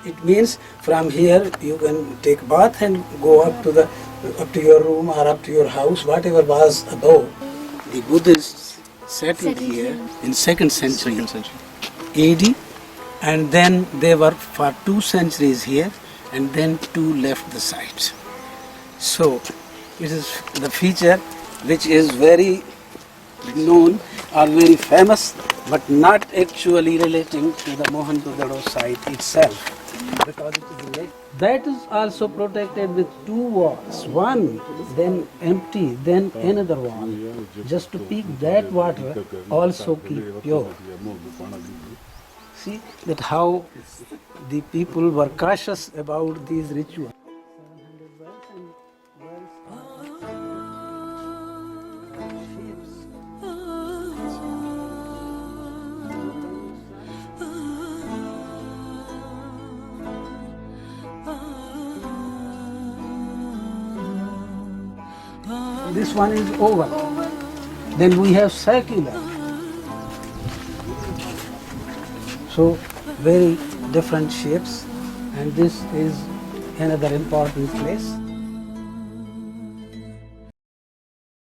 It means from here you can take bath and go up to your room or up to your house, whatever was above. The Buddhists settled here in 2nd century AD, and then they were for 2 centuries here, and then 2 left the site. So it is the feature which is very known or very famous, but not actually relating to the Mohenjo-daro site itself, because it is late. That is also protected with 2 walls, one then empty, then another wall, just to keep that water also keep pure. See that how the people were cautious about these rituals. This one is oval. Then we have circular. So very different shapes, and this is another important place.